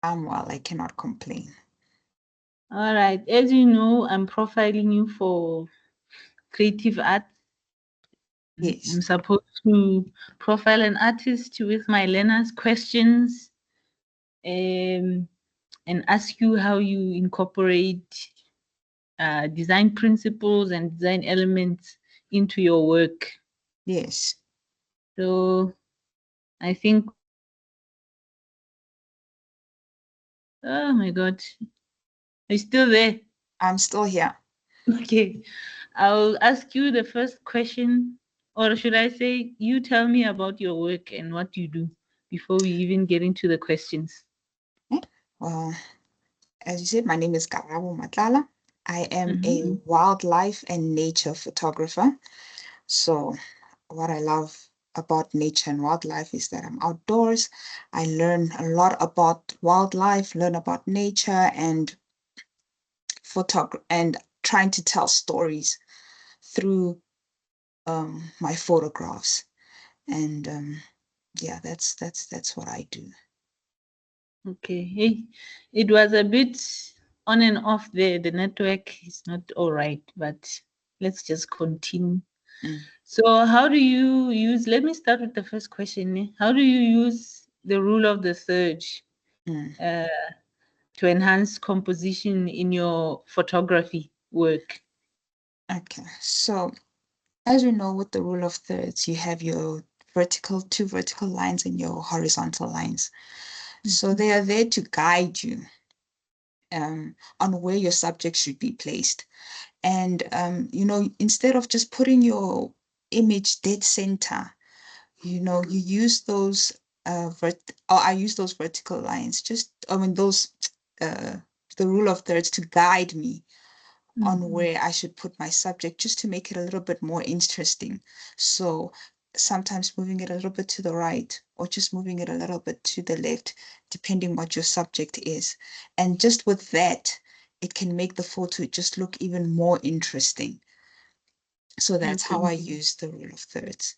I'm well, I cannot complain. All right. As you know, I'm profiling you for creative art. Yes, I'm supposed to profile an artist with my learners' questions um, and ask you how you incorporate design principles and design elements into your work. yes. So I think, oh my God, are you still there? I'm still here. Okay. I'll ask you the first question, or should I say, you tell me about your work and what you do before we even get into the questions. Eh, Well, as you said, my name is Karabo Matlala. I am a Mhm. wildlife and nature photographer. So, what I love about nature and wildlife is that I'm outdoors. I learn a lot about wildlife, learn about nature and and trying to tell stories through my photographs. And yeah, that's what I do. Okay. Hey, it was a bit on and off there. The network is not all right, but let's just continue. Mm, So, how do you use? Let me start with the first question. How do you use the rule of the third mm. uh, to enhance composition in your photography work? Okay, so as we know, with the rule of thirds, you have your two vertical lines and your horizontal lines. So Mhm. they are there to guide you on where your subject should be placed. And instead of just putting your image dead center, you use those or I use those vertical lines, just I mean those uh the rule of thirds to guide me on Mhm. where I should put my subject just to make it a little bit more interesting. So sometimes moving it a little bit to the right or just moving it a little bit to the left, depending what your subject is. And just with that, it can make the photo just look even more interesting. So that's how Okay. I use the rule of thirds.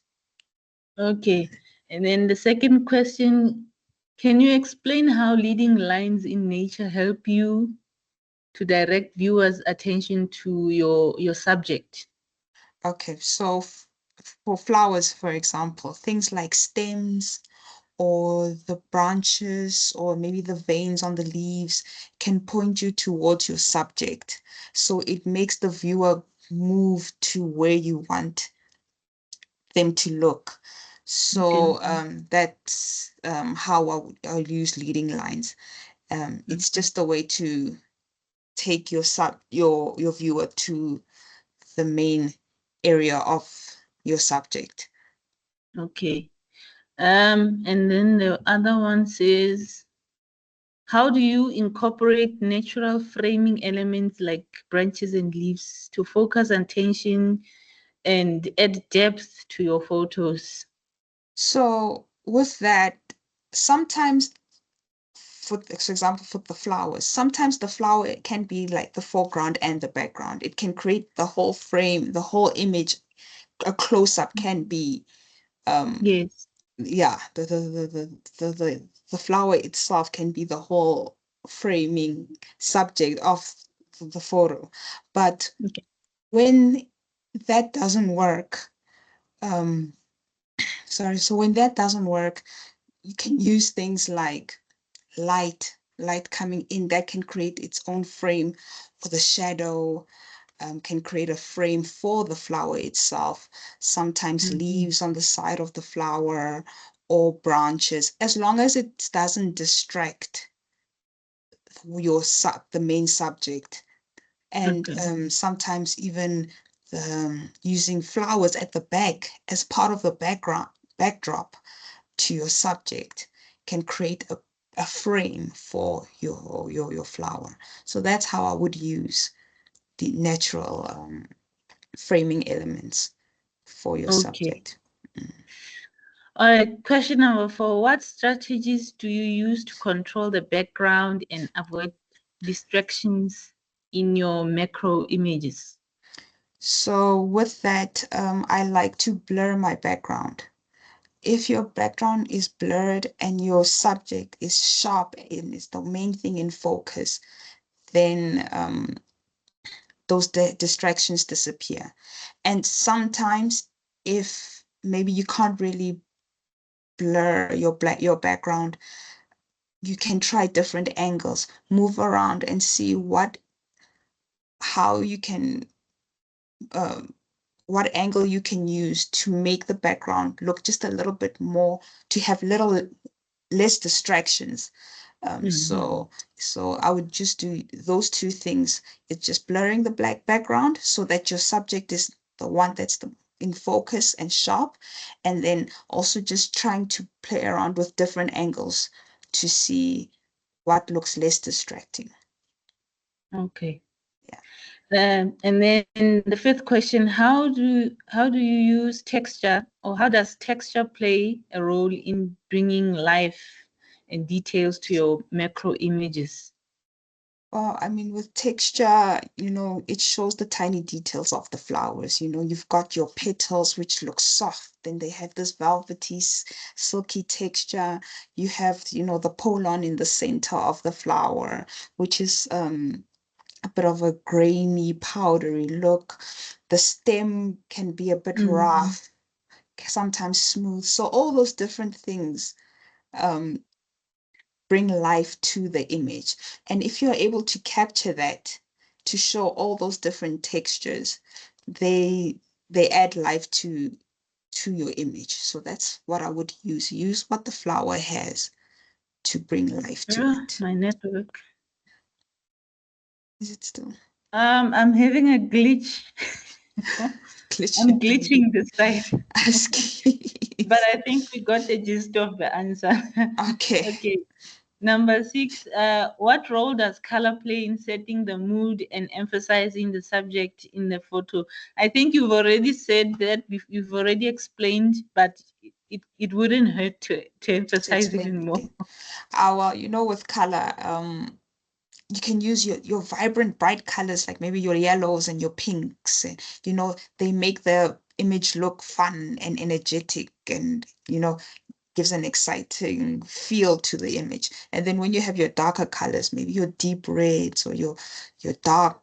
Okay. And then the second question, can you explain how leading lines in nature help you to direct viewers' attention to your subject? Okay, so for flowers, for example, things like stems or the branches or maybe the veins on the leaves can point you towards your subject. So it makes the viewer move to where you want them to look. Okay. So that's how I'll use leading lines. Mm. It's just a way to take your viewer to the main area of your subject. Okay. And then the other one says, how do you incorporate natural framing elements like branches and leaves to focus attention and add depth to your photos? So with that, sometimes for example, for the flowers, sometimes the flower can be like the foreground and the background. It can create the whole frame, the whole image. A close-up can be um Yes. yeah, the flower itself can be the whole framing subject of the photo. But Okay. when that doesn't work, um so when that doesn't work, you can use things like light coming in that can create its own frame, or the shadow can create a frame for the flower itself. Sometimes Mhm. leaves on the side of the flower or branches, as long as it doesn't distract the main subject. And Okay. sometimes even using flowers at the back as part of the backdrop to your subject can create a frame for your flower. So that's how I would use the natural framing elements for your Okay. subject. Mm. All right. Question number four. What strategies do you use to control the background and avoid distractions in your macro images? So with that, I like to blur my background. if your background is blurred and your subject is sharp and is the main thing in focus, then those distractions disappear. And sometimes, if maybe you can't really blur your background, you can try different angles, move around and see how you can um, what angle you can use to make the background look just a little bit more, to have little less distractions. Mm-hmm. So I would just do those two things. It's just blurring the black background so that your subject is the one that's in focus and sharp, and then also just trying to play around with different angles to see what looks less distracting. Okay. Yeah. And then the fifth question, how do you use texture, or how does texture play a role in bringing life and details to your macro images? Well, I mean, with texture, it shows the tiny details of the flowers. You've got your petals, which look soft, then they have this velvety, silky texture. You have, the pollen in the center of the flower, which is a bit of a grainy, powdery look. The stem can be a bit Mm-hmm. rough, sometimes smooth. So all those different things um, bring life to the image. And if you're able to capture that, to show all those different textures, they they add life to your image. So that's what I would use. Use what the flower has to bring life to Yeah, it. my network. Is it still I'm having a glitch. I'm glitching? glitching this side. But Excuse. I think we got the gist of the answer. Okay. Okay. Number 6, what role does color play in setting the mood and emphasizing the subject in the photo? I think you've already said that, you've already explained, but it wouldn't hurt to To emphasize explain even it more. again. Well, with color, you can use your vibrant, bright colors, like maybe your yellows and your pinks, and they make the image look fun and energetic, and gives an exciting feel to the image. And then when you have your darker colors, maybe your deep reds or your dark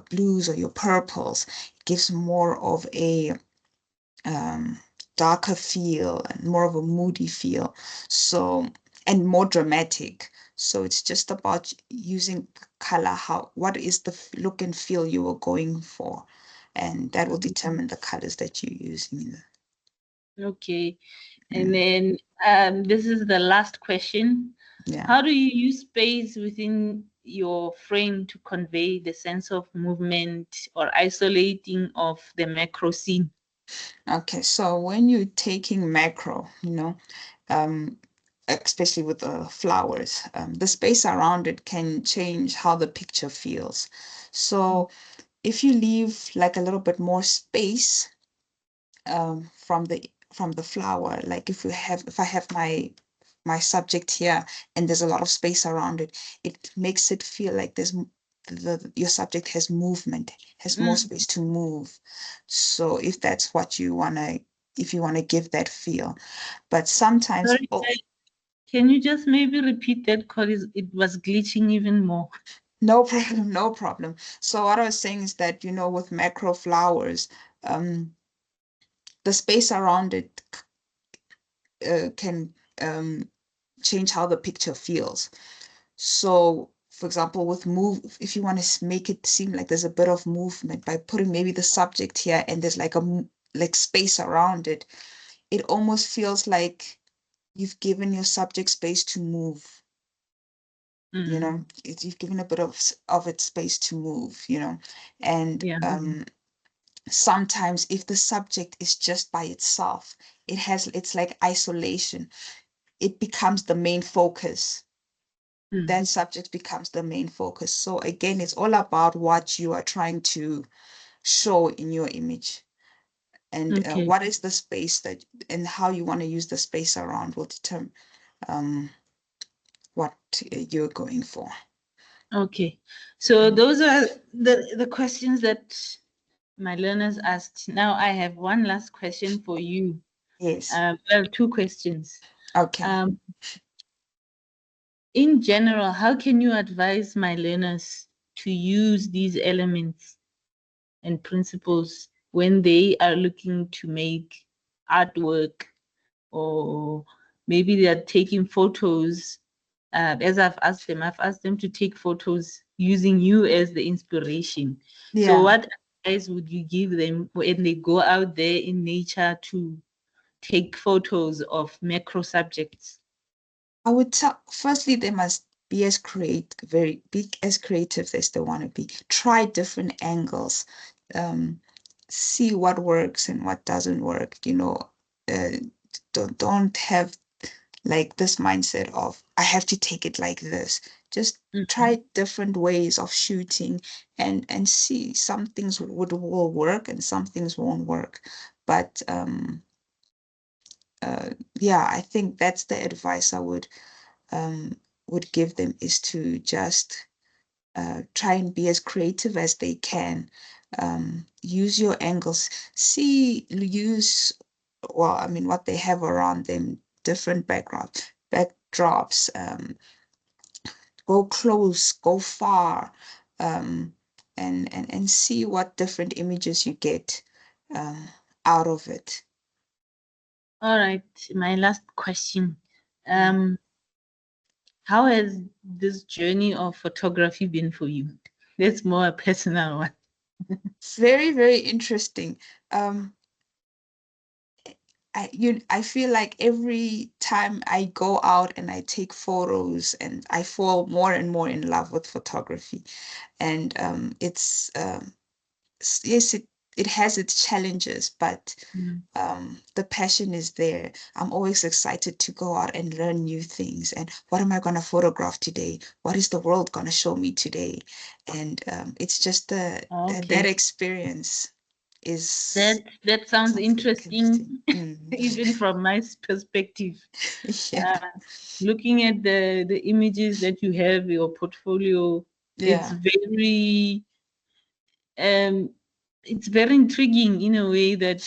blues or your purples, it gives more of a um, darker feel and more of a moody feel. So, and more dramatic. So it's just about using color. What is the look and feel you are going for? And that will Mhm. determine the colors that you use in Okay. And mm, then this is the last question. yeah. How do you use space within your frame to convey the sense of movement or isolating of the macro scene? Okay, so when you're taking macro, um, especially with the flowers, the space around it can change how the picture feels. So if you leave like a little bit more space from the flower, like if I have my subject here and there's a lot of space around it, it makes it feel like your subject has movement, has more Mm. space to move. So if you wanna give that feel, but sometimes, Sorry, oh, can you just maybe repeat that because it was glitching even more? no problem, no problem. So what I was saying is that with macro flowers, the space around it can change how the picture feels. So, for example, with move, if you want to make it seem like there's a bit of movement by putting maybe the subject here and there's like space around it, it almost feels like you've given your subject space to move. Mm. You've given a bit of its space to move. And Yeah. sometimes if the subject is just by itself, it's like isolation. It becomes the main focus. Mm. That subject becomes the main focus. So again, it's all about what you are trying to show in your image, and Okay. what is the space and how you want to use the space around will determine um, what you're going for. Okay. So Mm. those are the questions that my learners asked. Now I have one last question for you. Yes. Well, two questions. Okay. Um, in general, how can you advise my learners to use these elements and principles when they are looking to make artwork, or maybe they are taking photos? As I've asked them to take photos using you as the inspiration. So, Yeah. what advice would you give them when they go out there in nature to take photos of macro subjects? I would tell, firstly, they must be as be as creative as they want to be. Try different angles, um, see what works and what doesn't work. Uh, don't have like this mindset of I have to take it like this. Just Mhm. try different ways of shooting and see some things will work and some things won't work. But yeah, I think that's the advice I um, would give them is to just try and be as creative as they can. Use your angles. Well, I mean, what they have around them, different backdrops. Go close, go far, um, and see what different images you get um, out of it. All right, my last question. Mm. Um, how has this journey of photography been for you? That's more a personal one. Very, very interesting. Um, I feel like every time I go out and I take photos and I fall more and more in love with photography. And yes, it has its challenges, but Mm. the passion is there. I'm always excited to go out and learn new things. And what am I going to photograph today? What is the world going to show me today? And it's just that Okay, experience is that sounds something interesting. interesting, even from my perspective. Yeah, Uh, looking at the images that you have, your portfolio, it's yeah, very um, it's very intriguing in a way that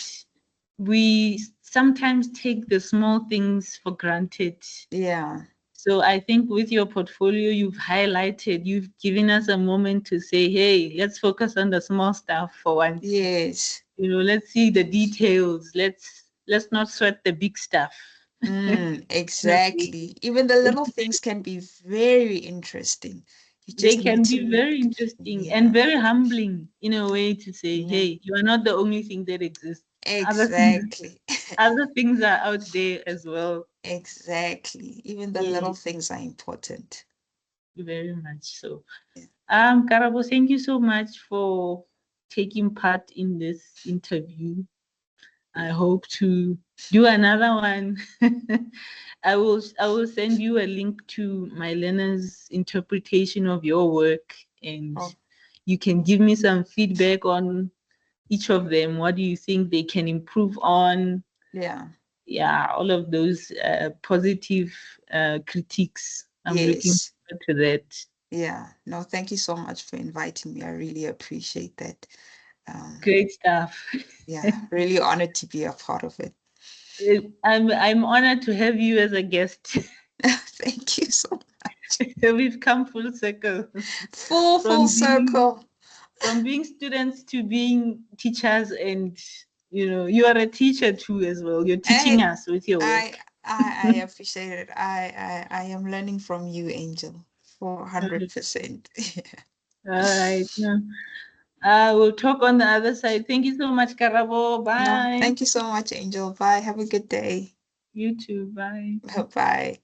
we sometimes take the small things for granted. yeah, So I think with your portfolio, you've given us a moment to say, hey, let's focus on the small stuff for once. yes. Let's see the details. Let's not sweat the big stuff. Okay. Exactly. Even the little things can be very interesting. You They just need can be to, very interesting and yeah, very humbling in a way to say, yeah, hey, you are not the only thing that exists. Other things, exactly. other things are out there as well. Exactly. Even the Yeah, little things are important. very much so. Yeah. Karabo, thank you so much for taking part in this interview. I hope to do another one. I will send you a link to my learner's interpretation of your work, and Oh, you can give me some feedback on each of them. What do you think they can improve on? yeah. Yeah, all of those positive critiques. I'm looking Yes. forward to that. Yeah. No, thank you so much for inviting me. I really appreciate that. Um, Great stuff. yeah, really honored to be a part of it. I'm honored to have you as a guest. Thank you so much. We've come full circle Full from being circle. students to being teachers, and you are a teacher too as well. You're teaching I us with your I work. I appreciate it. I am learning from you, Angel, for All 100%. right. No. We'll talk on the other side. Thank you so much, Karabo. No, Bye. thank you so much, Angel. Bye. Have a good day. You too. Bye. Bye.